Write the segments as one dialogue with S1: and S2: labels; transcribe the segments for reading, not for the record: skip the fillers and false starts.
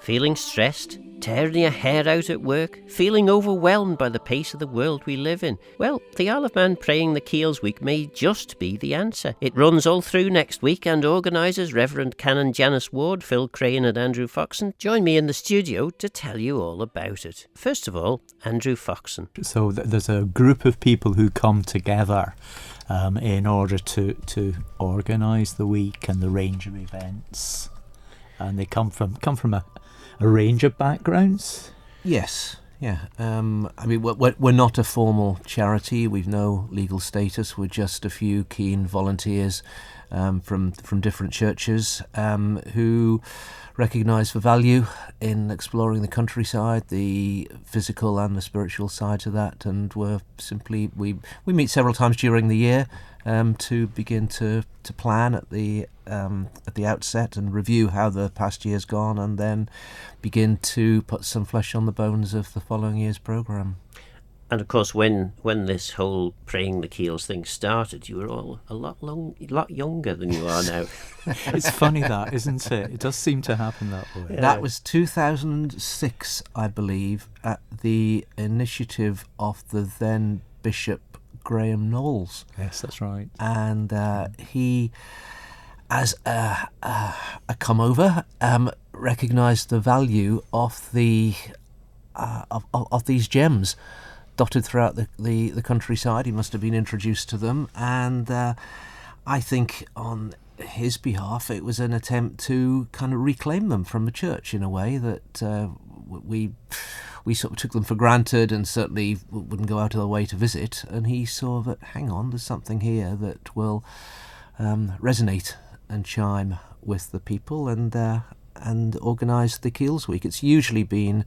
S1: Feeling stressed? Tearing your hair out at work? Feeling overwhelmed by the pace of the world we live in? Well, the Isle of Man Praying the Keeills week may just be the answer. It runs all through next week, and organisers Rev Canon Janice Ward, Craine and Andrew Foxon join me in the studio to tell you all about it. First of all, Andrew Foxon.
S2: So there's a group of people who come together in order to organise the week and the range of events, and they come from a range of backgrounds.
S3: Yes, yeah. I mean, we're not a formal charity. We've no legal status. We're just a few keen volunteers from different churches who recognise the value in exploring the countryside, the physical and the spiritual sides of that, and we meet several times during the year to begin to plan at the outset and review how the past year's gone, and then begin to put some flesh on the bones of the following year's programme.
S1: And of course, when this whole Praying the Keeills thing started, you were all a lot younger than you are now.
S2: It's funny that, isn't it? It does seem to happen that way.
S3: Yeah. That was 2006, I believe, at the initiative of the then Bishop Graham Knowles.
S2: Yes, that's right.
S3: And he, as a come-over, recognised the value of of these gems dotted throughout the countryside. He must have been introduced to them, and I think on his behalf it was an attempt to kind of reclaim them from the church in a way that we sort of took them for granted and certainly wouldn't go out of the way to visit, and he saw that, hang on, there's something here that will resonate and chime with the people, and organised the Keeills Week. It's usually been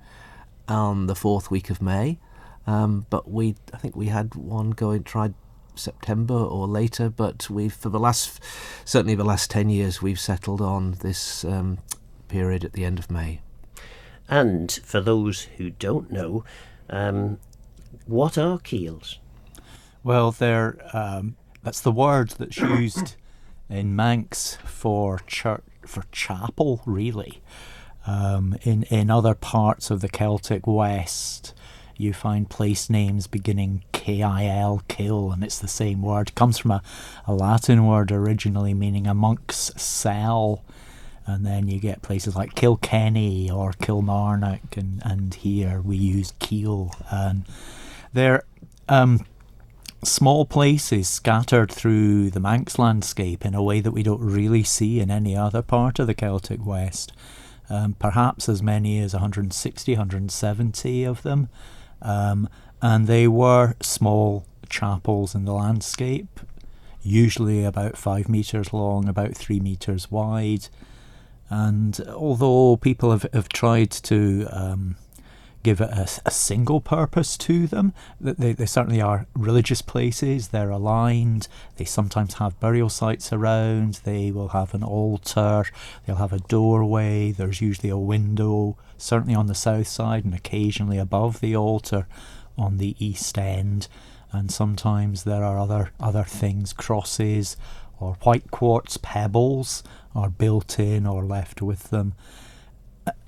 S3: on the 4th week of May, but I think we had one tried September or later, but certainly the last 10 years, we've settled on this period at the end of May.
S1: And for those who don't know, what are Keeills? Well,
S2: that's the word that's used in Manx for church, for chapel, really. In other parts of the Celtic West, you find place names beginning K-I-L, kill, and it's the same word. It comes from a Latin word originally meaning a monk's cell, and then you get places like Kilkenny or Kilmarnock, and here we use Keil. And they're small places scattered through the Manx landscape in a way that we don't really see in any other part of the Celtic West. Perhaps as many as 160, 170 of them. And they were small chapels in the landscape, usually about 5 metres long, about 3 metres wide. And although people have tried to give it a single purpose to them, they certainly are religious places. They're aligned. They sometimes have burial sites around. They will have an altar. They'll have a doorway. There's usually a window, certainly on the south side, and occasionally above the altar on the east end. And sometimes there are other things, crosses or white quartz pebbles are built in or left with them.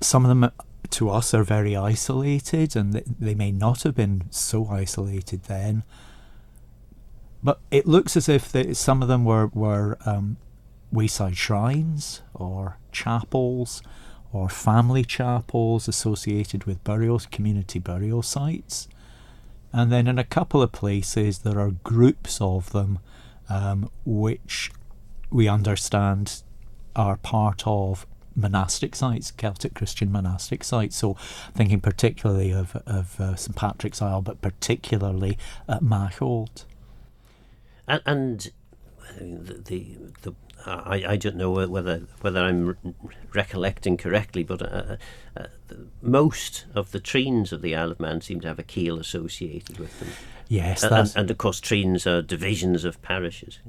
S2: Some of them to us are very isolated, and they may not have been so isolated then. But it looks as if some of them were wayside shrines or chapels or family chapels associated with community burial sites. And then in a couple of places there are groups of them which we understand are part of monastic sites, Celtic Christian monastic sites. So thinking particularly of St Patrick's Isle, but particularly at Machault.
S1: And I don't know whether I'm recollecting correctly, but most of the treens of the Isle of Man seem to have a Keil associated with them.
S2: Yes,
S1: and of course treens are divisions of parishes.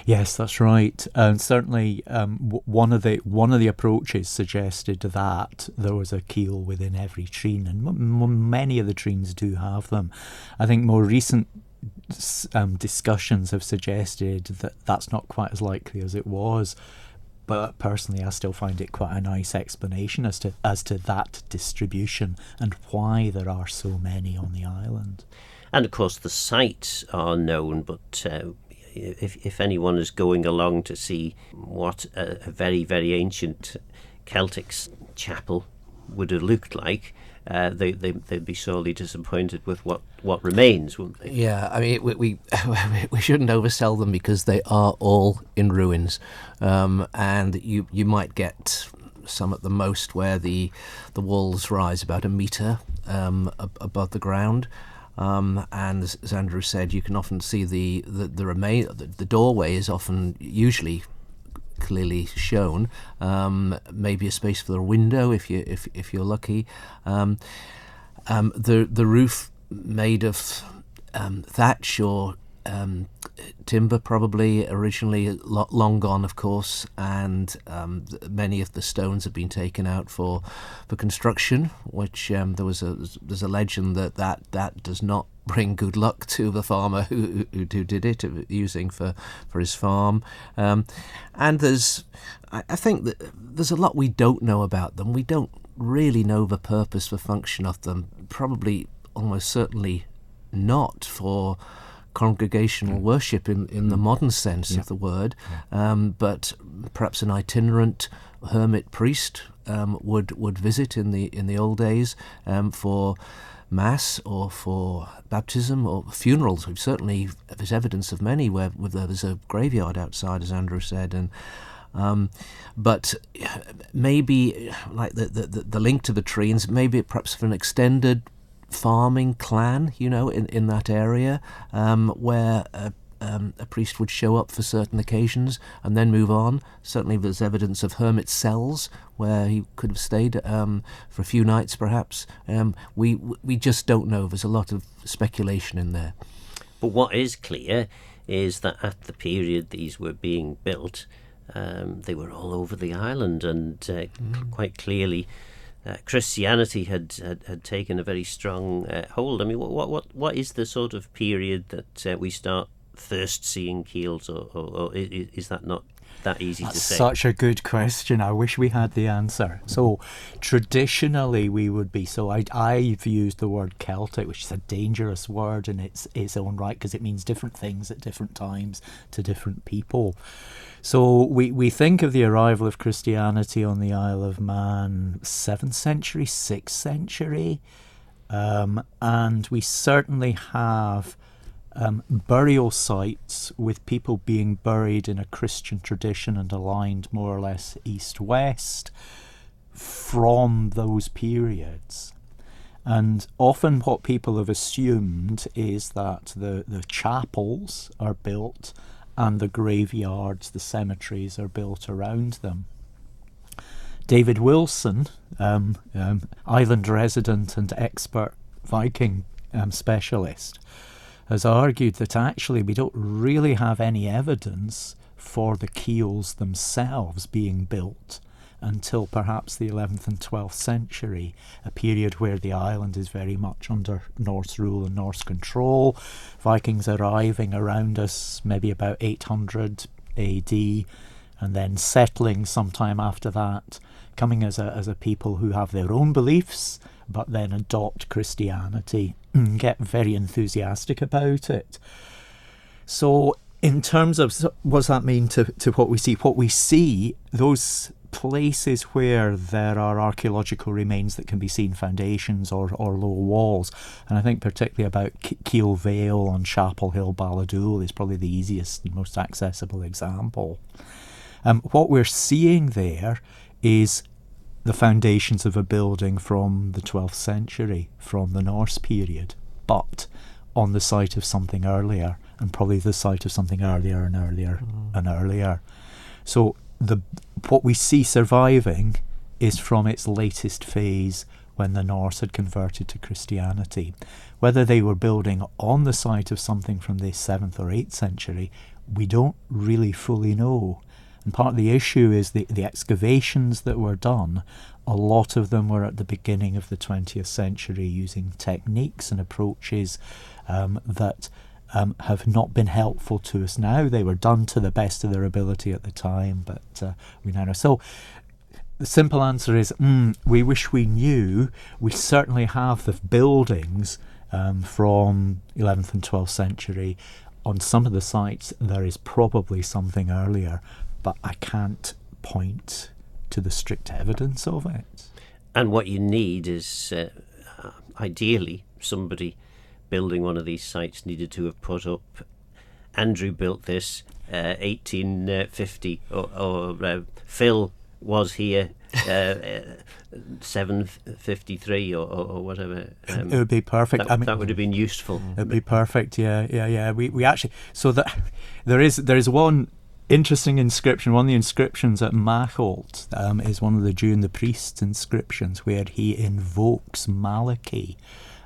S2: Yes, that's right. And certainly one of the approaches suggested that there was a Keil within every treen, and many of the treens do have them. I think more recent discussions have suggested that that's not quite as likely as it was But personally, I still find it quite a nice explanation as to that distribution and why there are so many on the island.
S1: And of course, the sites are known, but if anyone is going along to see what a very, very ancient Celtic chapel would have looked like, they'd be sorely disappointed with what remains, wouldn't they?
S3: Yeah, I mean, we shouldn't oversell them because they are all in ruins, and you might get some at the most where the walls rise about a metre above the ground. And as Andrew said, you can often see the doorway is usually clearly shown. Maybe a space for the window if you're lucky. The roof made of thatch or timber, probably originally, long gone, of course, and many of the stones have been taken out for construction, which there's a legend that does not bring good luck to the farmer who did it, using for his farm. And I think that there's a lot we don't know about them. We don't really know the purpose, the function of them, probably almost certainly not for congregational worship in the modern sense of the word, but perhaps an itinerant hermit priest would visit in the old days for mass or for baptism or funerals. We've certainly, there's evidence of many where there's a graveyard outside, as Andrew said, and but maybe like the link to the trees, maybe perhaps for an extended farming clan, in that area, where a priest would show up for certain occasions and then move on. Certainly there's evidence of hermit cells where he could have stayed for a few nights perhaps. We just don't know. There's a lot of speculation in there.
S1: But what is clear is that at the period these were being built, they were all over the island, and quite clearly Christianity had taken a very strong hold. I mean, what is the sort of period that we start first seeing keels, or is that not that easy to say?
S2: Such a good question. I wish we had the answer. So traditionally we would be, I've used the word Celtic, which is a dangerous word in its own right, because it means different things at different times to different people. So we think of the arrival of Christianity on the Isle of Man 7th century, 6th century, and we certainly have burial sites with people being buried in a Christian tradition and aligned more or less east-west from those periods. And often what people have assumed is that the chapels are built and the graveyards, the cemeteries are built around them. David Wilson, island resident and expert Viking specialist, has argued that actually we don't really have any evidence for the keels themselves being built until perhaps the 11th and 12th century, a period where the island is very much under Norse rule and Norse control. Vikings arriving around us maybe about 800 AD, and then settling sometime after that, coming as a people who have their own beliefs, but then adopt Christianity and get very enthusiastic about it. So in terms of what does that mean to what we see? What we see, those places where there are archaeological remains that can be seen, foundations or low walls, and I think particularly about Keil Vale on Chapel Hill, Balladule is probably the easiest and most accessible example. What we're seeing there is the foundations of a building from the 12th century, from the Norse period, but on the site of something earlier, and probably the site of something earlier and earlier and earlier. So what we see surviving is from its latest phase, when the Norse had converted to Christianity. Whether they were building on the site of something from the 7th or 8th century, we don't really fully know. And part of the issue is the excavations that were done, a lot of them were at the beginning of the 20th century, using techniques and approaches that have not been helpful to us now. They were done to the best of their ability at the time, but we now know. So the simple answer is, we wish we knew. We certainly have the buildings from 11th and 12th century. On some of the sites, there is probably something earlier, but I can't point to the strict evidence of it.
S1: And what you need is, ideally, somebody building one of these sites needed to have put up, Andrew built this 1850, or Phil was here 753 or whatever.
S2: It would be perfect.
S1: That would have been useful.
S2: It would be perfect. Yeah. We actually, so that there is one interesting inscription. One of the inscriptions at Macholt is one of the June the Priest's inscriptions, where he invokes Malachi,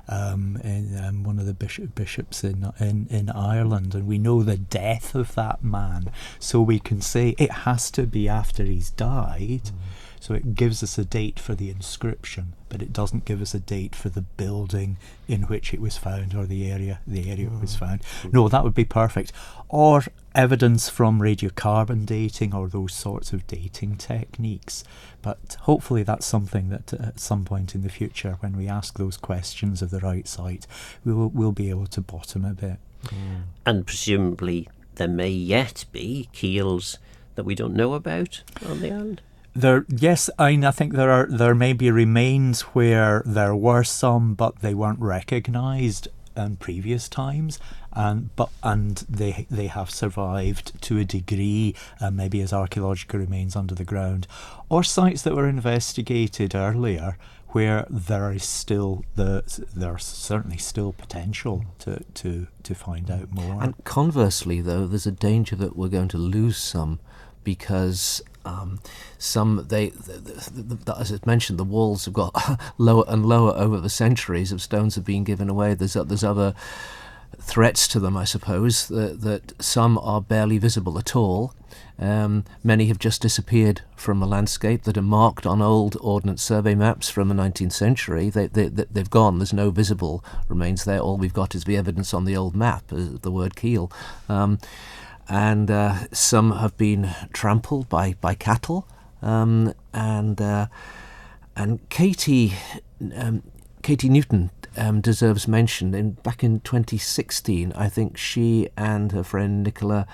S2: one of the bishops in Ireland, and we know the death of that man, so we can say it has to be after he's died. So it gives us a date for the inscription, but it doesn't give us a date for the building in which it was found, or the area it was found. No, that would be perfect. Or evidence from radiocarbon dating, or those sorts of dating techniques. But hopefully that's something that at some point in the future, when we ask those questions of the right site, we'll be able to bottom a bit.
S1: And presumably there may yet be keels that we don't know about on the island.
S2: Yes, I think there may be remains where there were some, but they weren't recognised in previous times, and they have survived to a degree, maybe as archaeological remains under the ground, or sites that were investigated earlier where there's certainly still potential to find out more.
S3: And conversely, though, there's a danger that we're going to lose some, because as I mentioned, the walls have got lower and lower over the centuries. Of stones have been given away. There's other threats to them, I suppose, that some are barely visible at all. Many have just disappeared from the landscape that are marked on old Ordnance Survey maps from the 19th century. They've gone. There's no visible remains there. All we've got is the evidence on the old map, the word keel. And some have been trampled by cattle, and Katie Newton deserves mention. Back in 2016, I think she and her friend Nicola,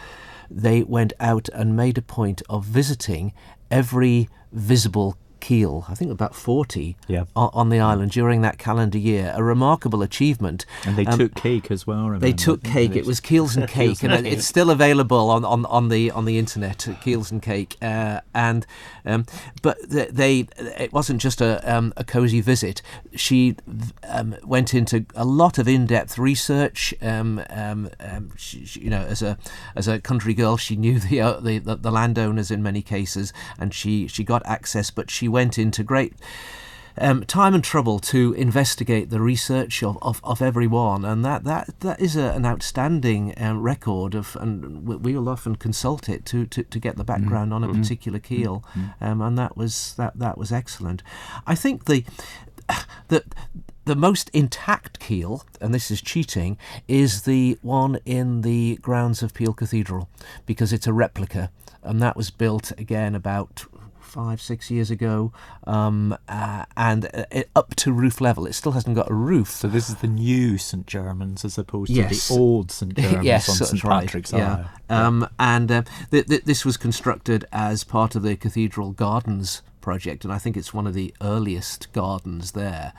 S3: they went out and made a point of visiting every visible keel, I think about 40 on the island during that calendar year. A remarkable achievement.
S2: And they took cake as well. Remember?
S3: They took cake. It was keels and cake, and it's still available on the internet. Keels and cake, but it wasn't just a cosy visit. She went into a lot of in-depth research. She, as a country girl, she knew the landowners in many cases, and she got access, but she went into great time and trouble to investigate the research of everyone, and that is an outstanding record of, and we will often consult it to get the background on a particular keel, and that was excellent. I think the most intact keel, and this is cheating, is the one in the grounds of Peel Cathedral, because it's a replica, and that was built again about 5-6 years ago, and up to roof level. It still hasn't got a roof.
S2: So this is the new St Germans as opposed to the old St Germans on St Patrick's Isle.
S3: This was constructed as part of the Cathedral Gardens project, and I think it's one of the earliest gardens there.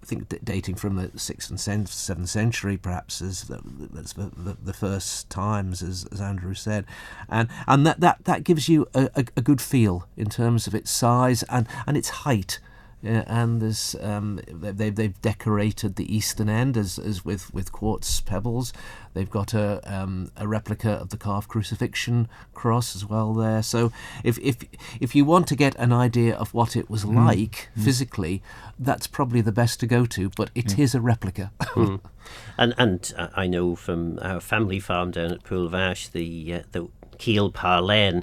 S3: I think dating from the 6th and 7th century, perhaps, that's the first times, as Andrew said, and that gives you a good feel in terms of its size and its height. And there's they've decorated the eastern end as with quartz pebbles. They've got a replica of the carved crucifixion cross as well there. So if you want to get an idea of what it was like physically, that's probably the best to go to. But it is a replica.
S1: And I know from our family farm down at Pool Vash, the Keel Parlain,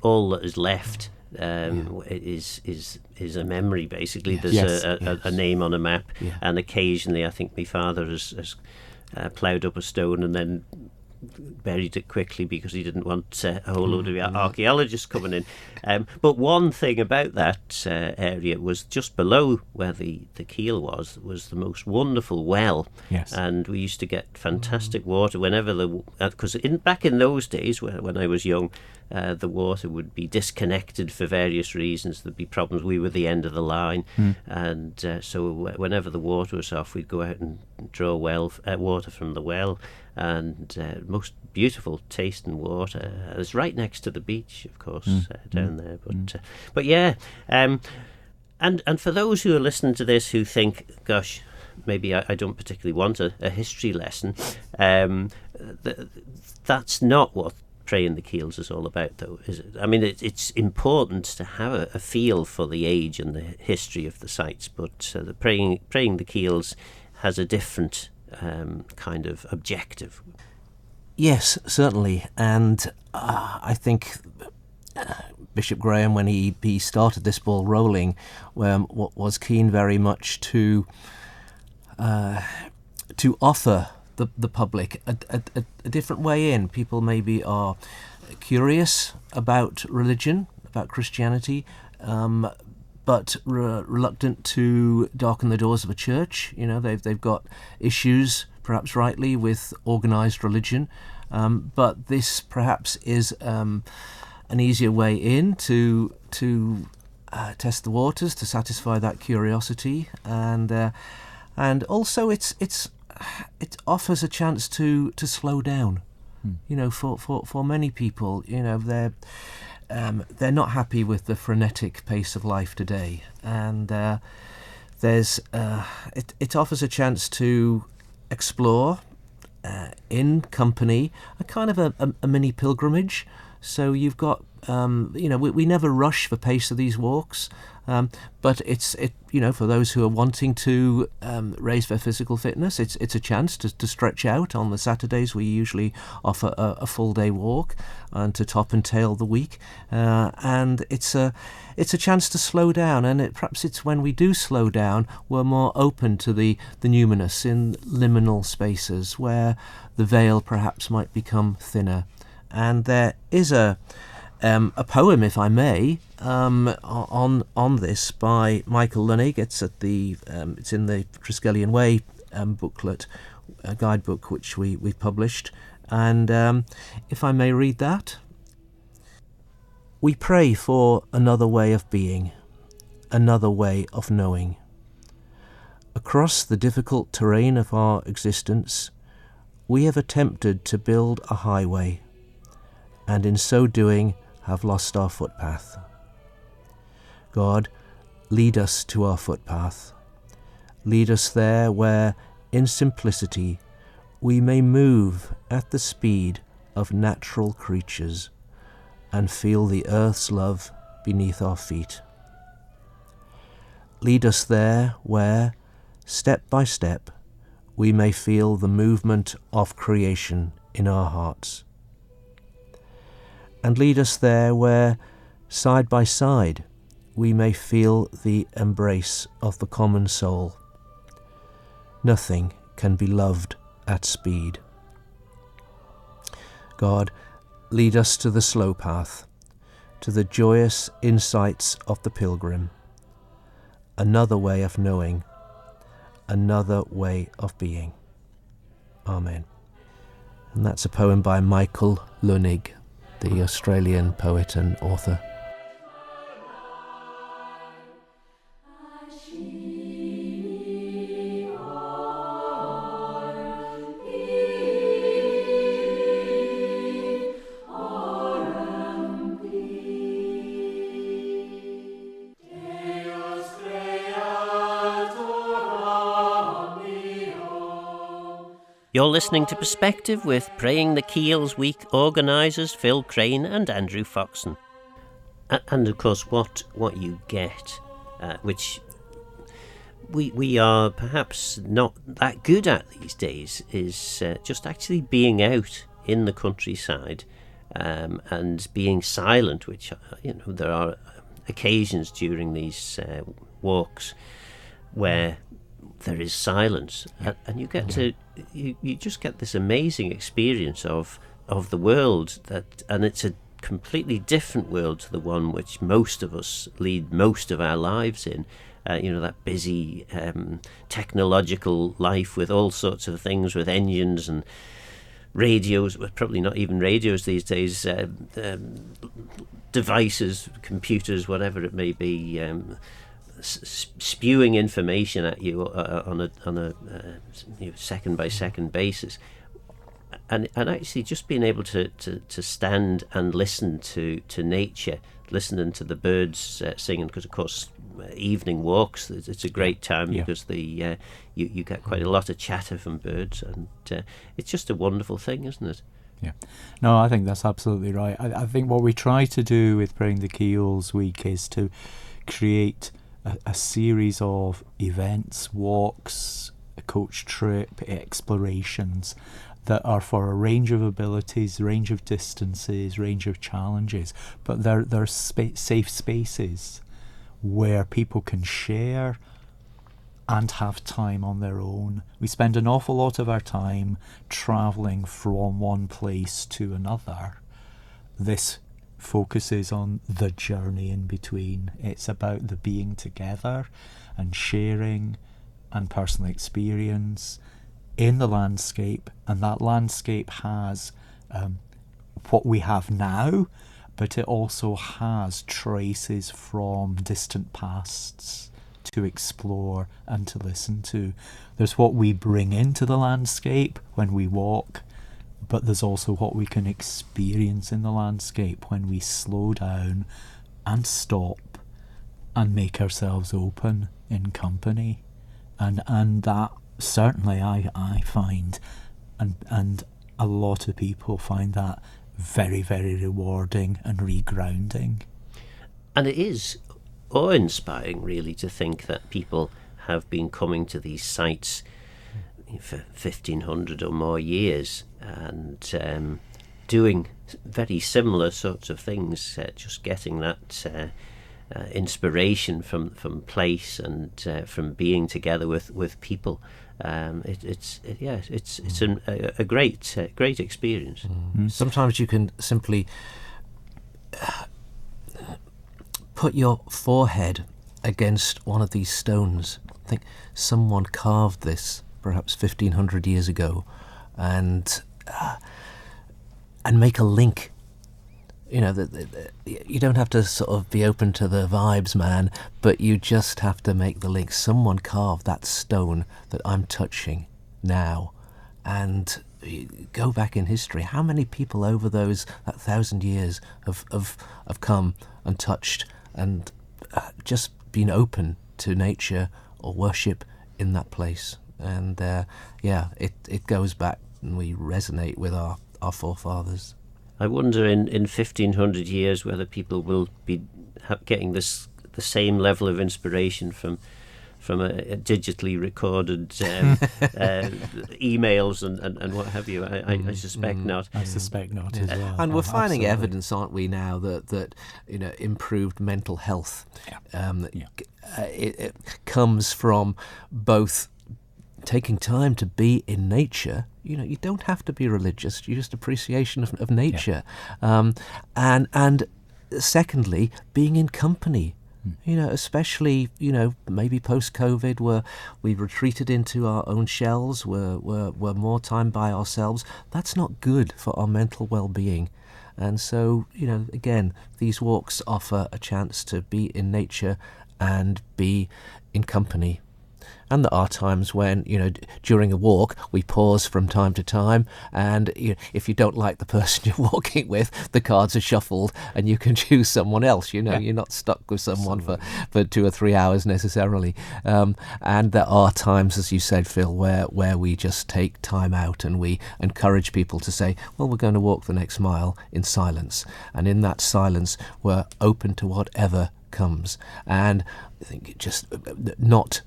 S1: all that is left is a memory, basically.
S2: Yes.
S1: There's a name on a map,
S2: Yeah.
S1: and occasionally I think my father has ploughed up a stone and then buried it quickly because he didn't want a whole load of archaeologists coming in. But one thing about that area was just below where the Keil was the most wonderful well.
S2: Yes.
S1: And we used to get fantastic water whenever because back in those days when I was young, the water would be disconnected for various reasons. There'd be problems. We were the end of the line, and so whenever the water was off, we'd go out and draw water from the well, and most beautiful tasting water. It's right next to the beach, of course, down there. But yeah, and for those who are listening to this who think, gosh, maybe I don't particularly want a history lesson, that's not what Praying the Keeills is all about, though, is it? I mean, it's important to have a feel for the age and the history of the sites, but the Praying the Keeills has a different kind of objective.
S3: Yes, certainly. And I think Bishop Graham, when he started this ball rolling, was keen very much to offer the public a different way in. People maybe are curious about religion, about Christianity, but reluctant to darken the doors of a church. You know, they've got issues, perhaps rightly, with organised religion, but this perhaps is an easier way in to test the waters, to satisfy that curiosity, and also it offers a chance to slow down. You know, for many people, you know, they're not happy with the frenetic pace of life today, and it offers a chance to explore in company, a kind of a mini pilgrimage. So you've got we never rush the pace of these walks, but it's for those who are wanting to raise their physical fitness, it's a chance to stretch out. On the Saturdays we usually offer a full day walk and to top and tail the week, and it's a chance to slow down, and perhaps it's when we do slow down we're more open to the numinous in liminal spaces where the veil perhaps might become thinner. And there is a poem, if I may, on this by Michael Lunnig. It's it's in the Triskelion Way booklet, a guidebook which we've published. And if I may read that. We pray for another way of being, another way of knowing. Across the difficult terrain of our existence, we have attempted to build a highway, and in so doing have lost our footpath. God, lead us to our footpath. Lead us there where, in simplicity, we may move at the speed of natural creatures and feel the earth's love beneath our feet. Lead us there where, step by step, we may feel the movement of creation in our hearts. And lead us there where, side by side, we may feel the embrace of the common soul. Nothing can be loved at speed. God, lead us to the slow path, to the joyous insights of the pilgrim, another way of knowing, another way of being. Amen. And that's a poem by Michael Lunnig, the Australian poet and author.
S1: You're listening to Perspective with Praying the Keeills Week organisers Phil Craine and Andrew Foxon. And of course what you get, which we are perhaps not that good at these days, is just actually being out in the countryside and being silent, which there are occasions during these walks where there is silence, and you get to you just get this amazing experience of the world, and it's a completely different world to the one which most of us lead most of our lives in. That busy technological life with all sorts of things, with engines and radios, well, probably not even radios these days, devices, computers, whatever it may be, spewing information at you on a second by second basis. And actually just being able to stand and listen to nature, listening to the birds singing, because of course evening walks, it's a great time because you get quite a lot of chatter from birds, and it's just a wonderful thing, isn't it?
S2: Yeah. No, I think that's absolutely right. I think what we try to do with Praying the Keeills Week is to create a series of events, walks, a coach trip, explorations that are for a range of abilities, range of distances, range of challenges, but they're safe spaces where people can share and have time on their own. We spend an awful lot of our time travelling from one place to another. This focuses on the journey in between. It's about the being together and sharing and personal experience in the landscape, and that landscape has what we have now, but it also has traces from distant pasts to explore and to listen to. There's what we bring into the landscape when we walk, but there's also what we can experience in the landscape when we slow down and stop and make ourselves open in company. And that certainly I find, and a lot of people find that very, very rewarding and regrounding.
S1: And it is awe-inspiring, really, to think that people have been coming to these sites for 1,500 or more years and doing very similar sorts of things, just getting that inspiration from place and from being together with people. It's a great experience.
S3: Sometimes you can simply put your forehead against one of these stones. Think someone carved this perhaps 1,500 years ago, and make a link. You don't have to sort of be open to the vibes, man, but you just have to make the link. Someone carved that stone that I'm touching now, and go back in history. How many people over that 1,000 years have come and touched and just been open to nature or worship in that place? And it goes back, and we resonate with our forefathers.
S1: I wonder in 1,500 years whether people will be getting the same level of inspiration from a digitally recorded emails and what have you. I suspect not.
S2: I suspect not as well.
S3: And we're finding
S2: Absolutely.
S3: evidence, aren't we, now that improved mental health it comes from both taking time to be in nature. You don't have to be religious. You just appreciation of nature, and secondly, being in company. Especially maybe post-COVID, where we retreated into our own shells, we're more time by ourselves. That's not good for our mental well-being. And so again, these walks offer a chance to be in nature and be in company. And there are times when, during a walk, we pause from time to time, and if you don't like the person you're walking with, the cards are shuffled and you can choose someone else. You're not stuck with someone for 2 or 3 hours necessarily. And there are times, as you said, Phil, where we just take time out and we encourage people to say, well, we're going to walk the next mile in silence. And in that silence, we're open to whatever comes. And I think just not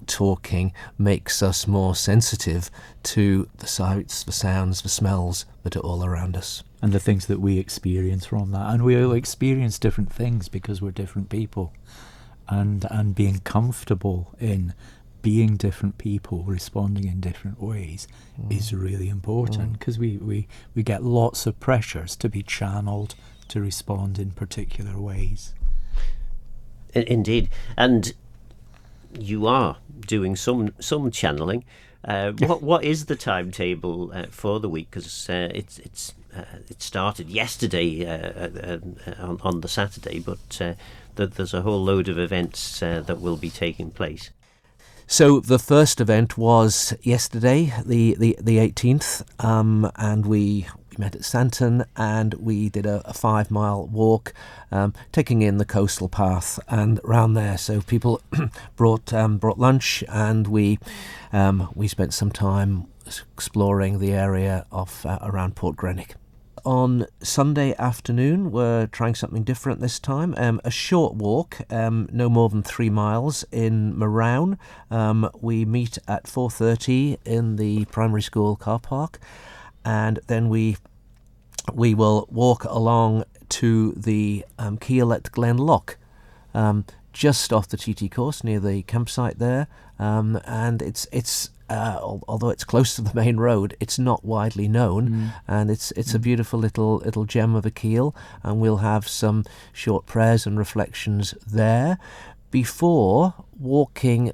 S3: talking walking makes us more sensitive to the sights, the sounds, the smells that are all around us.
S2: And the things that we experience from that. And we all experience different things because we're different people. And being comfortable in being different people, responding in different ways is really important, because we get lots of pressures to be channeled to respond in particular ways.
S1: Indeed. And you are doing some channeling. What is the timetable for the week? Because it started yesterday on the Saturday, but there's a whole load of events that will be taking place.
S3: So the first event was yesterday, the 18th, and we met at Santon, and we did a 5-mile walk, taking in the coastal path and round there. So people brought lunch, and we spent some time exploring the area of around Port Greenock. On Sunday afternoon, we're trying something different this time. A short walk, no more than 3 miles in Marown. We meet at 4:30 in the primary school car park, and then we will walk along to the Keeill at Glenlock, just off the TT course near the campsite there. And it's although it's close to the main road, it's not widely known, and it's a beautiful little gem of a Keeill, and we'll have some short prayers and reflections there before walking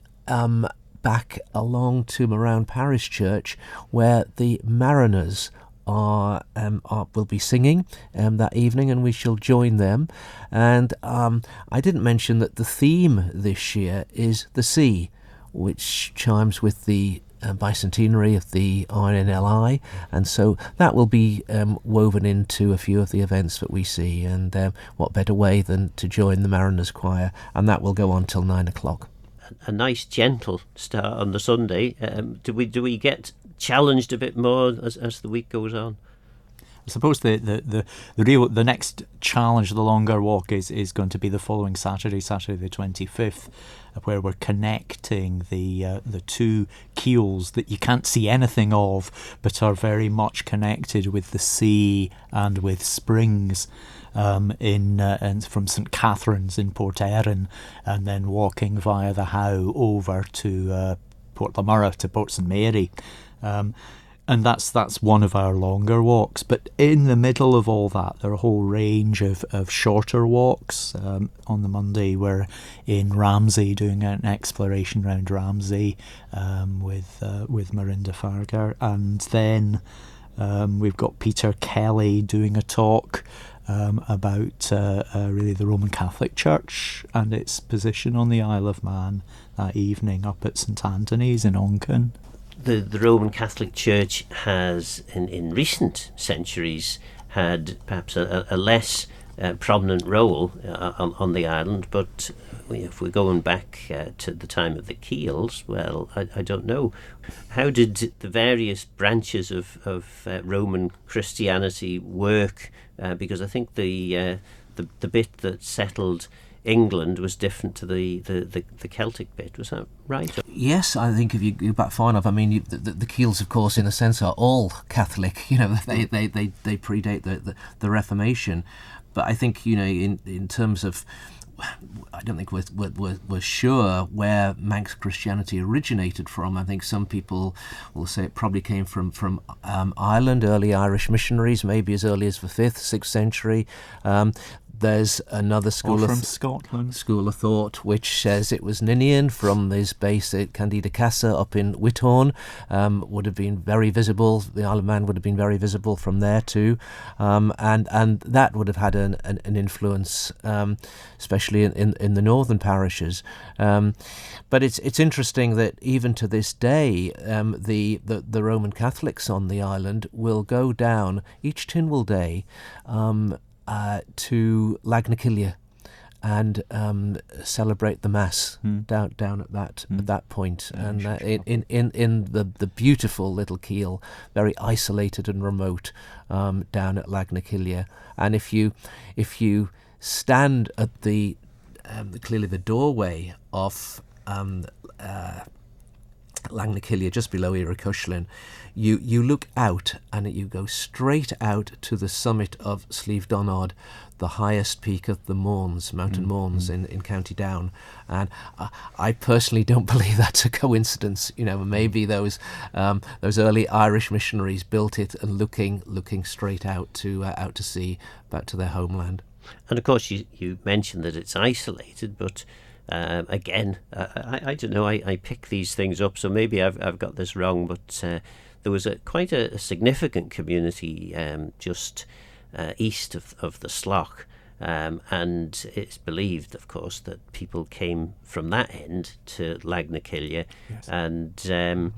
S3: back along to Marown Parish Church, where the mariners will be singing that evening, and we shall join them. And I didn't mention that the theme this year is the sea, which chimes with the bicentenary of the RNLI, and so that will be woven into a few of the events that we see. And what better way than to join the Mariners Choir, and that will go on till 9 o'clock.
S1: A nice gentle start on the Sunday. Do we get challenged a bit more as the week goes on?
S2: I suppose the next challenge, the longer walk, is going to be the following Saturday the 25th, where we're connecting the two keels that you can't see anything of, but are very much connected with the sea and with springs, and from St Catherine's in Port Erin, and then walking via the Howe over to Port Lamurra, to Port St Mary. And that's one of our longer walks. But in the middle of all that, there are a whole range of shorter walks. On the Monday, we're in Ramsey doing an exploration around Ramsey with Marinda Fargar. And then we've got Peter Kelly doing a talk about really the Roman Catholic Church and its position on the Isle of Man that evening up at St Anthony's in Onken.
S1: The Roman Catholic Church has, in recent centuries, had perhaps a less prominent role on the island, but if we're going back to the time of the Keeills, well, I don't know. How did the various branches of Roman Christianity work? Because I think the bit that settled England was different to the Celtic bit. Was that right?
S3: Yes, I think if you go back far enough, I mean, the Keeills, of course, in a sense, are all Catholic. You know, they predate the Reformation, but I think, you know, in terms of, I don't think we're sure where Manx Christianity originated from. I think some people will say it probably came from Ireland, early Irish missionaries, maybe as early as the 5th, 6th century. There's another school
S2: from Scotland.
S3: School of thought which says it was Ninian from his base at Candida Casa up in Whithorn. Would have been very visible. The Isle of Man would have been very visible from there too, and that would have had an influence, especially in the northern parishes. But it's interesting that even to this day, the Roman Catholics on the island will go down each Tynwald Day to Lagnakilia and celebrate the Mass down at that point. And in the beautiful little Keeill, very isolated and remote, down at Lagnakilia. And if you stand at clearly the doorway of Lagnakilia, just below Iroquoislin, you look out and you go straight out to the summit of Slieve Donard, the highest peak of the Mournes, Mountain Mournes in County Down. And I personally don't believe that's a coincidence. Maybe those early Irish missionaries built it and looking straight out to sea, back to their homeland.
S1: And of course, you mentioned that it's isolated, but again, I don't know. I pick these things up, so maybe I've got this wrong. But there was quite a significant community just east of the Slough, and it's believed, of course, that people came from that end to Lagnakilia, yes. And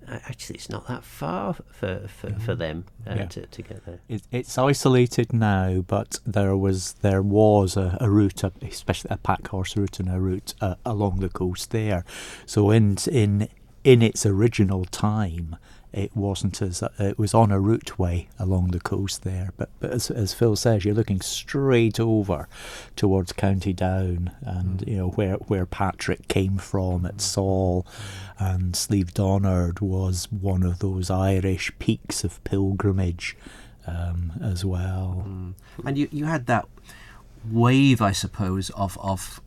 S1: actually, it's not that far for them to get there.
S2: It's isolated now, but there was a route, especially a pack horse route and a route along the coast there. So in its original time, it wasn't it was on a routeway along the coast there. But as Phil says, you're looking straight over towards County Down, and where Patrick came from at Saul, and Slieve Donard was one of those Irish peaks of pilgrimage as well.
S3: And you had that wave, I suppose, of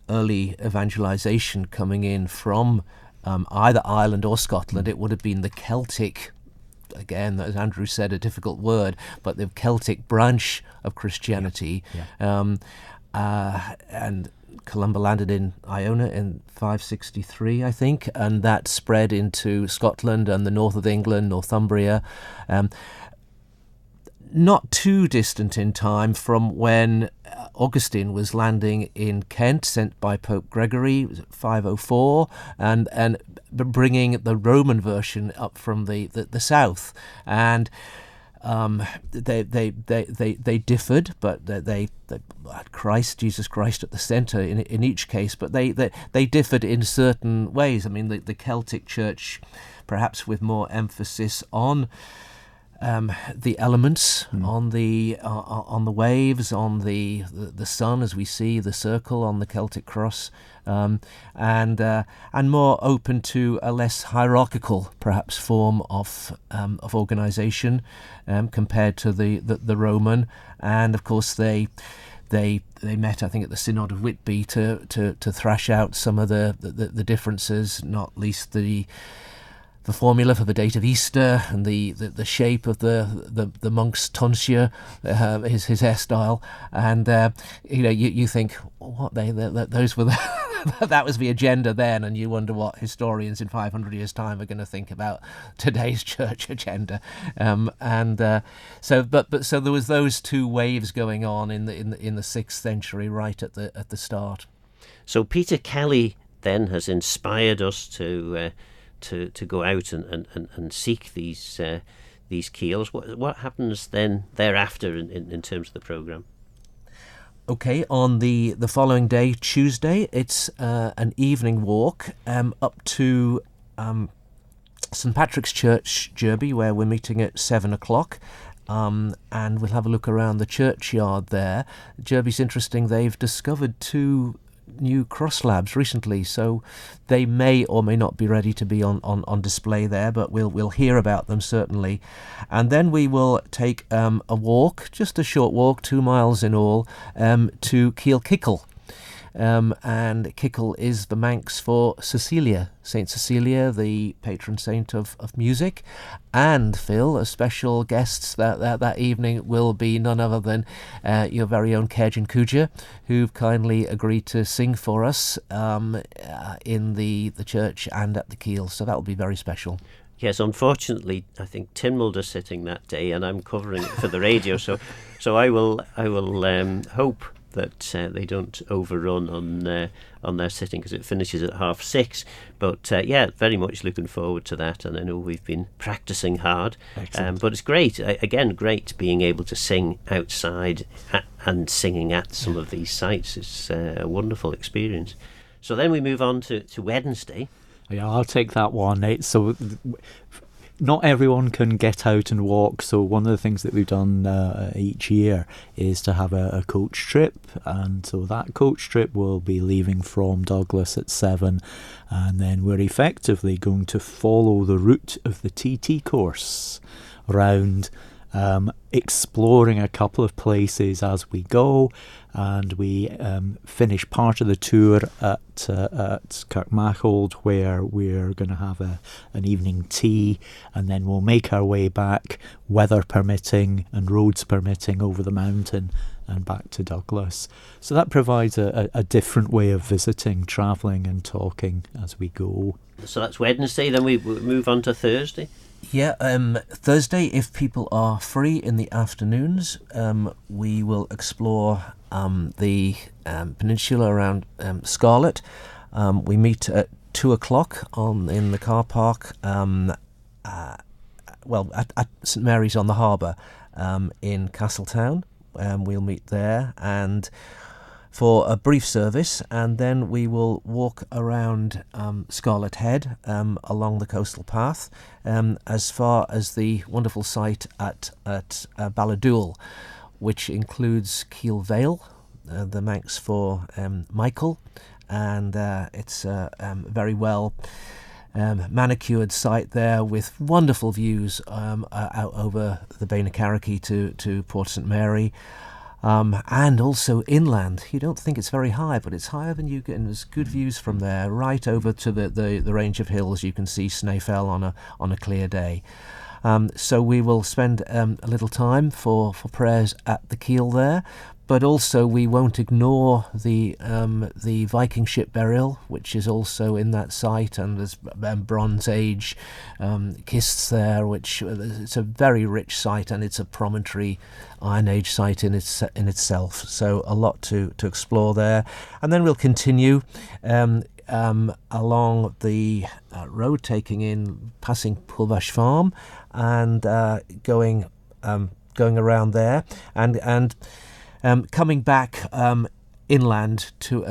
S3: early evangelization coming in from either Ireland or Scotland. It would have been the Celtic, again, as Andrew said, a difficult word, but the Celtic branch of Christianity. And Columba landed in Iona in 563, I think, and that spread into Scotland and the north of England, Northumbria. Not too distant in time from when Augustine was landing in Kent, sent by Pope Gregory, was it 504, and bringing the Roman version up from the south. And they differed, but they had Jesus Christ at the centre in each case, but they differed in certain ways. I mean, the Celtic Church, perhaps with more emphasis on the elements, on the waves, on the sun, as we see the circle on the Celtic cross, and more open to a less hierarchical, perhaps, form of organisation compared to the Roman. And of course they met, I think, at the Synod of Whitby to thrash out some of the differences, not least the formula for the date of Easter and the shape of the monk's tonsure, his hairstyle, and you think, what those were that was the agenda then, and you wonder what historians in 500 years' time are going to think about today's church agenda. So there was those two waves going on in the 6th century, right at the start.
S1: So Peter Kelly then has inspired us to go out and seek these keels. What happens then thereafter in terms of the programme?
S3: Okay, on the following day, Tuesday, it's an evening walk up to St Patrick's Church, Derby, where we're meeting at 7 o'clock. And we'll have a look around the churchyard there. Derby's interesting. They've discovered 2 new cross slabs recently, so they may or may not be ready to be on display there, but we'll hear about them certainly. And then we will take a walk, just a short walk, 2 miles in all, to Keilkickle. And Kickle is the Manx for Cecilia, Saint Cecilia, the patron saint of music. And Phil, a special guests that evening will be none other than your very own Kerjan Kuja, who've kindly agreed to sing for us in the church and at the Keills. So that will be very special.
S1: Yes, unfortunately, I think Tynwald is sitting that day, and I'm covering it for the radio. So I will hope that they don't overrun on their sitting, because it finishes at 6:30. But very much looking forward to that, and I know we've been practicing hard. But it's great, great being able to sing outside and singing at some of these sites. It's a wonderful experience. So then we move on to Wednesday.
S2: Yeah, I'll take that one. So not everyone can get out and walk, so one of the things that we've done each year is to have a coach trip, and so that coach trip will be leaving from Douglas at 7, and then we're effectively going to follow the route of the TT course round, exploring a couple of places as we go, and we finish part of the tour at Kirkmacold, where we're going to have an evening tea, and then we'll make our way back, weather permitting and roads permitting, over the mountain and back to Douglas. So that provides a different way of visiting, travelling and talking as we go.
S1: So that's Wednesday, then we move on to Thursday.
S3: Yeah, Thursday, if people are free in the afternoons, we will explore the peninsula around Scarlet. We meet at 2 o'clock in the car park, at St Mary's on the Harbour in Castletown. We'll meet there and for a brief service, and then we will walk around Scarlet Head along the coastal path as far as the wonderful site at Balladool, which includes Keil Vale, the Manx for Michael, and it's a very well manicured site there with wonderful views out over the Bay na Carrickey to Port St Mary. And also inland. You don't think it's very high, but it's higher than you get, and there's good views from there, right over to the range of hills. You can see Snaefell on a clear day. So we will spend a little time for prayers at the Keil there, but also we won't ignore the Viking ship burial, which is also in that site, and there's Bronze Age kists there, which it's a very rich site, and it's a promontory Iron Age site in itself. So a lot to explore there, and then we'll continue along the road, passing Pulvash Farm, and going around there, and coming back inland to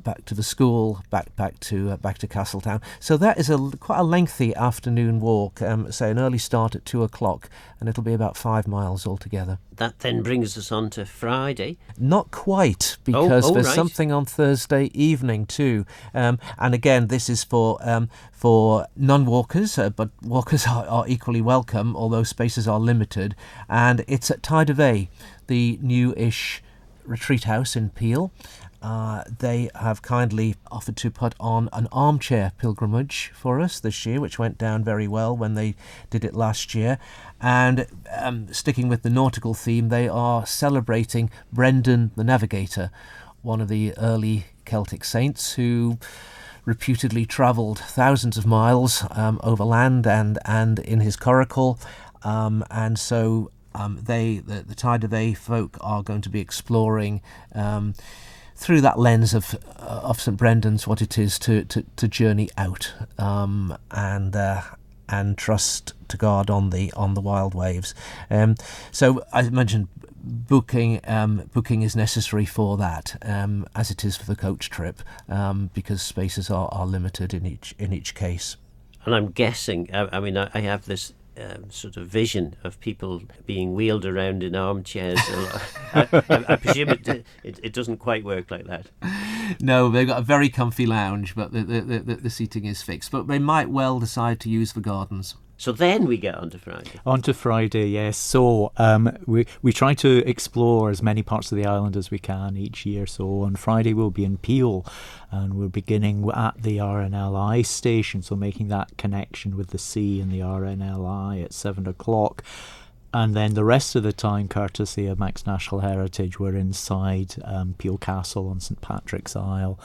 S3: back to the school, back to Castletown. So that is quite a lengthy afternoon walk. Say an early start at 2 o'clock, and it'll be about 5 miles altogether.
S1: That then brings us on to Friday.
S3: Not quite, because there's
S1: right.
S3: something on Thursday evening too. And again, this is for non-walkers, but walkers are equally welcome, although spaces are limited. And it's at Tide of A, the new-ish retreat house in Peel. They have kindly offered to put on an armchair pilgrimage for us this year, which went down very well when they did it last year. And sticking with the nautical theme, they are celebrating Brendan the Navigator, one of the early Celtic saints who reputedly travelled thousands of miles over land and in his coracle. And so the Tide of A folk are going to be exploring through that lens of St Brendan's what it is to journey out and trust to God on the wild waves. So I mentioned booking is necessary for that, as it is for the coach trip, because spaces are limited in each case.
S1: And I'm guessing, I have this sort of vision of people being wheeled around in armchairs. I presume it doesn't quite work like that.
S3: No, they've got a very comfy lounge, but the seating is fixed. But they might well decide to use the gardens.
S1: So then we get on to Friday.
S2: On to Friday, yes. So we try to explore as many parts of the island as we can each year. So on Friday we'll be in Peel, and we're beginning at the RNLI station, so making that connection with the sea and the RNLI at 7 o'clock. And then the rest of the time, courtesy of Manx National Heritage, we're inside Peel Castle on St Patrick's Isle.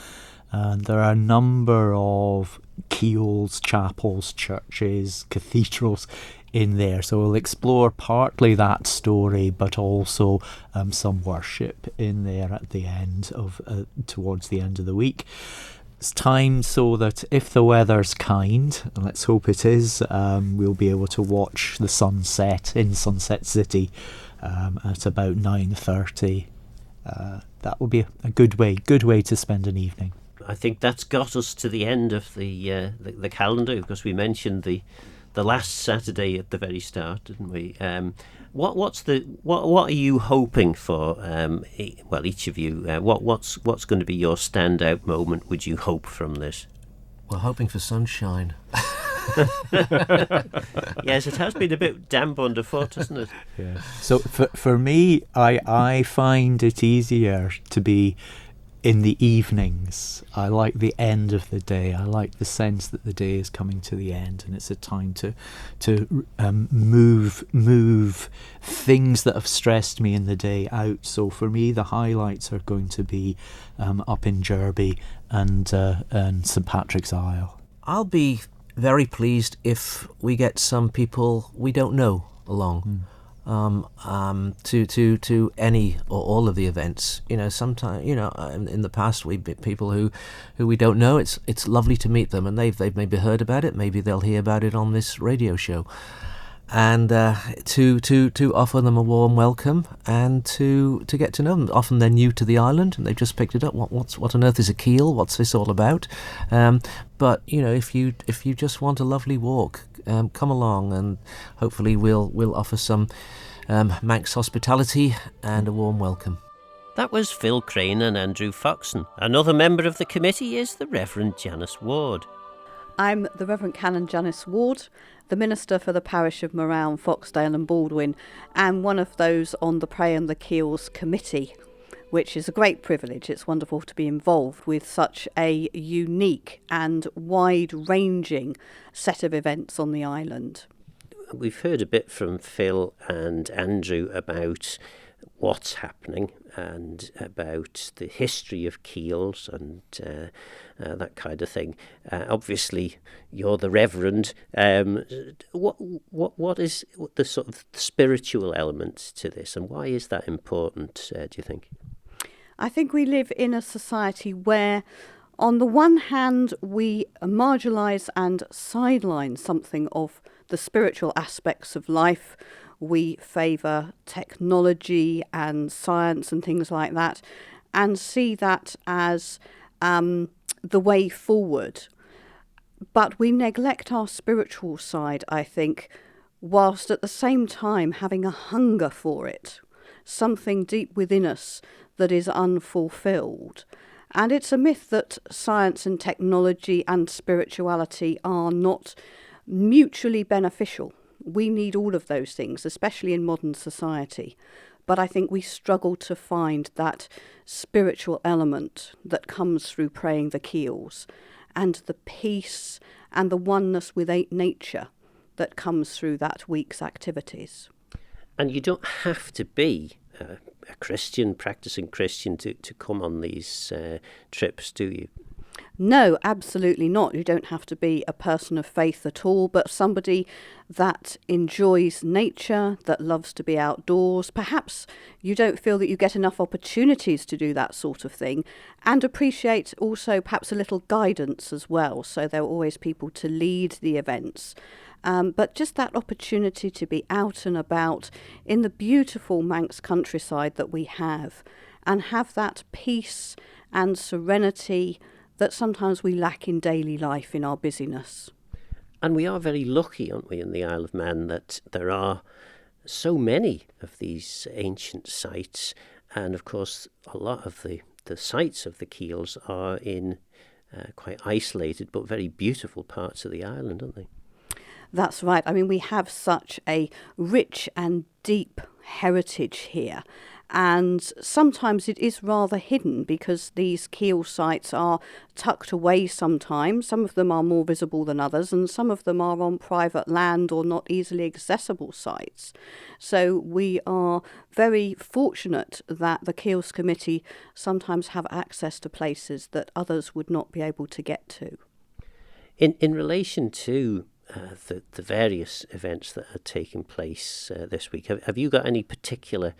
S2: And there are a number of keels, chapels, churches, cathedrals in there. So we'll explore partly that story, but also some worship in there at the end of towards the end of the week. It's timed so that if the weather's kind, and let's hope it is, we'll be able to watch the sunset in Sunset City at about 9:30. That will be a good way to spend an evening.
S1: I think that's got us to the end of the calendar, because we mentioned the the last Saturday at the very start, didn't we? What are you hoping for? Each of you. What's going to be your standout moment? Would you hope from this?
S3: We're hoping for sunshine.
S1: Yes, it has been a bit damp underfoot, hasn't it?
S2: Yeah. So for me, I find it easier to be in the evenings. I like the end of the day. I like the sense that the day is coming to the end, and it's a time to move things that have stressed me in the day out. So for me, the highlights are going to be up in Derby and St Patrick's Isle.
S3: I'll be very pleased if we get some people we don't know along. To any or all of the events. Sometimes, in the past we've been people who we don't know. It's lovely to meet them, and they've maybe heard about it. Maybe they'll hear about it on this radio show, and to offer them a warm welcome and to get to know them. Often they're new to the island and they've just picked it up. What on earth is a keel? What's this all about? But if you just want a lovely walk, come along, and hopefully we'll offer some Manx hospitality and a warm welcome.
S1: That was Phil Craine and Andrew Foxon. Another member of the committee is the Rev Janice Ward.
S4: I'm the Rev Canon Janice Ward, the Minister for the Parish of Moran, Foxdale and Baldwin, and one of those on the Praying the Keeills committee, which is a great privilege. It's wonderful to be involved with such a unique and wide-ranging set of events on the island.
S1: We've heard a bit from Phil and Andrew about what's happening and about the history of keels and that kind of thing. Obviously, you're the Reverend. What is the sort of spiritual element to this, and why is that important, do you think?
S4: I think we live in a society where, on the one hand, we marginalise and sideline something of the spiritual aspects of life. We favour technology and science and things like that, and see that as the way forward. But we neglect our spiritual side, I think, whilst at the same time having a hunger for it, something deep within us that is unfulfilled. And it's a myth that science and technology and spirituality are not mutually beneficial. We need all of those things, especially in modern society. But I think we struggle to find that spiritual element that comes through praying the Keeills, and the peace and the oneness with nature that comes through that week's activities.
S1: And you don't have to be a Christian, practicing Christian, to come on these trips, do you?
S4: No, absolutely not. You don't have to be a person of faith at all, but somebody that enjoys nature, that loves to be outdoors. Perhaps you don't feel that you get enough opportunities to do that sort of thing, and appreciate also perhaps a little guidance as well. So there are always people to lead the events. But just that opportunity to be out and about in the beautiful Manx countryside that we have, and have that peace and serenity that sometimes we lack in daily life in our busyness.
S1: And we are very lucky, aren't we, in the Isle of Man, that there are so many of these ancient sites. And of course, a lot of the sites of the Keeills are in quite isolated but very beautiful parts of the island, aren't they?
S4: That's right. I mean, we have such a rich and deep heritage here. And sometimes it is rather hidden because these keel sites are tucked away sometimes. Some of them are more visible than others, and some of them are on private land or not easily accessible sites. So we are very fortunate that the Keeills Committee sometimes have access to places that others would not be able to get to.
S1: In relation to the various events that are taking place this week, have you got any particular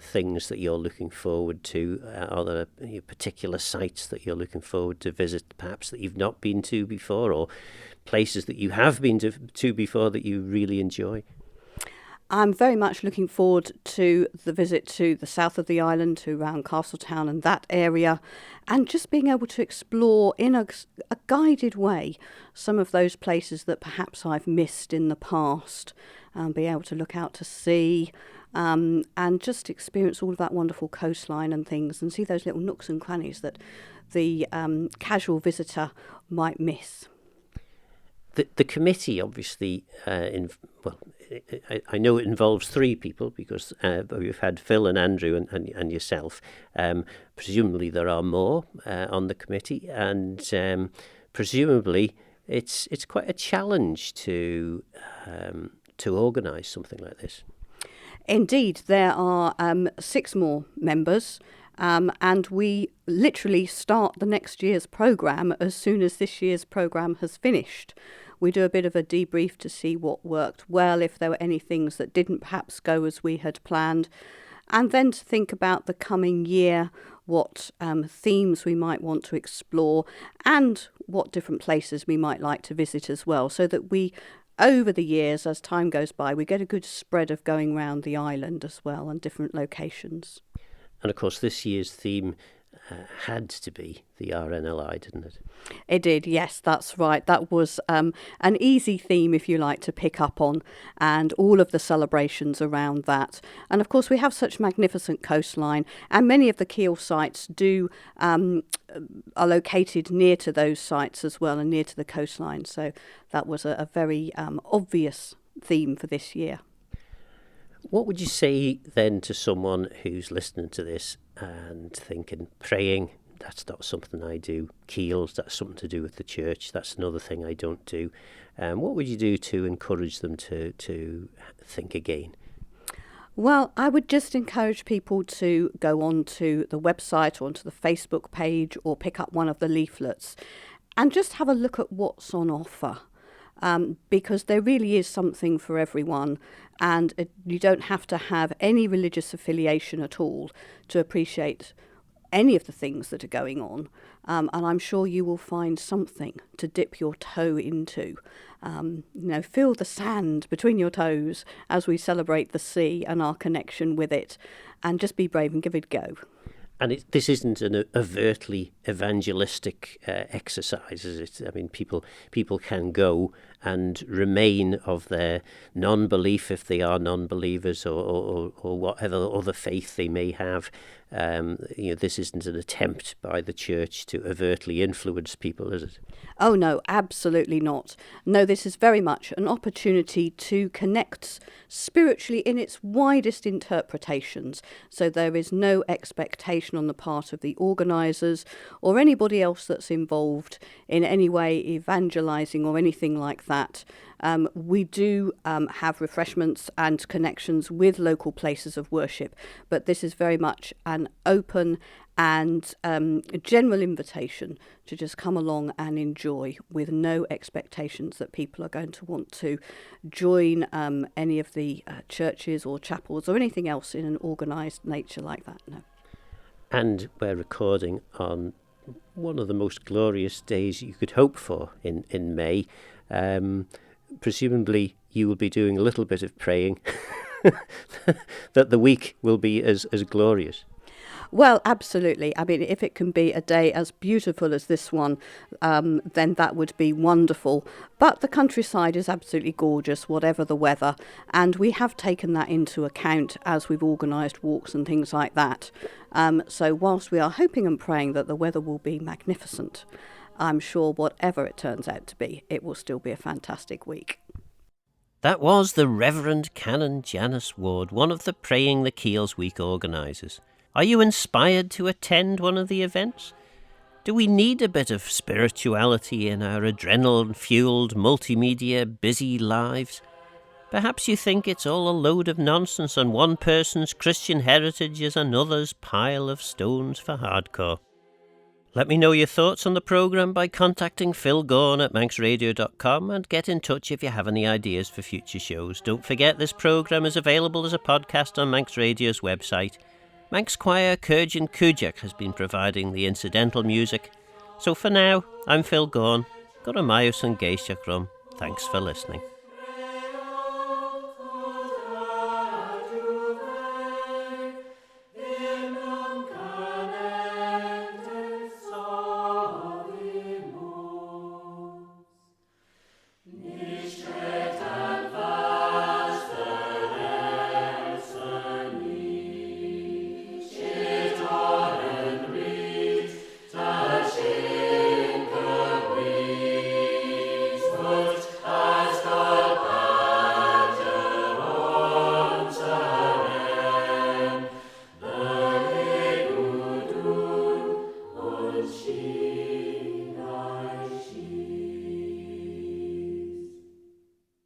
S1: things that you're looking forward to? Are there particular sites that you're looking forward to visit, perhaps that you've not been to before, or places that you have been to before that you really enjoy?
S4: I'm very much looking forward to the visit to the south of the island, to around Castletown and that area, and just being able to explore in a guided way some of those places that perhaps I've missed in the past, be able to look out to sea, and just experience all of that wonderful coastline and things, and see those little nooks and crannies that the casual visitor might miss.
S1: The committee, obviously, I know it involves 3 people because we've had Phil and Andrew and yourself. Presumably there are more on the committee, and presumably it's quite a challenge to organise something like this. Indeed, there are 6 more members. And we literally start the next year's programme as soon as this year's programme has finished. We do a bit of a debrief to see what worked well, if there were any things that didn't perhaps go as we had planned, and then to think about the coming year, what themes we might want to explore, and what different places we might like to visit as well, so that we, over the years, as time goes by, we get a good spread of going round the island as well and different locations. And of course, this year's theme had to be the RNLI, didn't it? It did, yes, that's right. That was an easy theme, if you like, to pick up on, and all of the celebrations around that. And of course, we have such magnificent coastline, and many of the Keil sites are located near to those sites as well, and near to the coastline. So that was a very obvious theme for this year. What would you say then to someone who's listening to this and thinking, praying, that's not something I do. Keeills, that's something to do with the church. That's another thing I don't do. What would you do to encourage them to think again? Well, I would just encourage people to go on to the website or onto the Facebook page or pick up one of the leaflets and just have a look at what's on offer. Because there really is something for everyone, and you don't have to have any religious affiliation at all to appreciate any of the things that are going on, and I'm sure you will find something to dip your toe into. Feel the sand between your toes as we celebrate the sea and our connection with it, and just be brave and give it a go. And this isn't an overtly evangelistic exercise, is it? I mean, people can go and remain of their non-belief if they are non-believers or whatever other faith they may have. This isn't an attempt by the church to overtly influence people, is it? Oh, no, absolutely not. No, this is very much an opportunity to connect spiritually in its widest interpretations. So there is no expectation on the part of the organisers or anybody else that's involved in any way evangelising or anything like that. We do have refreshments and connections with local places of worship, but this is very much an open and general invitation to just come along and enjoy, with no expectations that people are going to want to join any of the churches or chapels or anything else in an organised nature like that. No. And we're recording on one of the most glorious days you could hope for in May. Presumably you will be doing a little bit of praying that the week will be as glorious. Well, absolutely. I mean, if it can be a day as beautiful as this one, then that would be wonderful. But the countryside is absolutely gorgeous, whatever the weather. And we have taken that into account as we've organised walks and things like that. So whilst we are hoping and praying that the weather will be magnificent, I'm sure whatever it turns out to be, it will still be a fantastic week. That was the Rev Canon Janice Ward, one of the Praying the Keeills week organisers. Are you inspired to attend one of the events? Do we need a bit of spirituality in our adrenaline-fuelled, multimedia, busy lives? Perhaps you think it's all a load of nonsense and one person's Christian heritage is another's pile of stones for hardcore. Let me know your thoughts on the programme by contacting Phil Gawne at manxradio.com and get in touch if you have any ideas for future shows. Don't forget this programme is available as a podcast on Manx Radio's website. Manx choir Kurjan Kujak has been providing the incidental music. So for now, I'm Phil Gawne. Goramayus and Geishakrum. Thanks for listening.
S5: she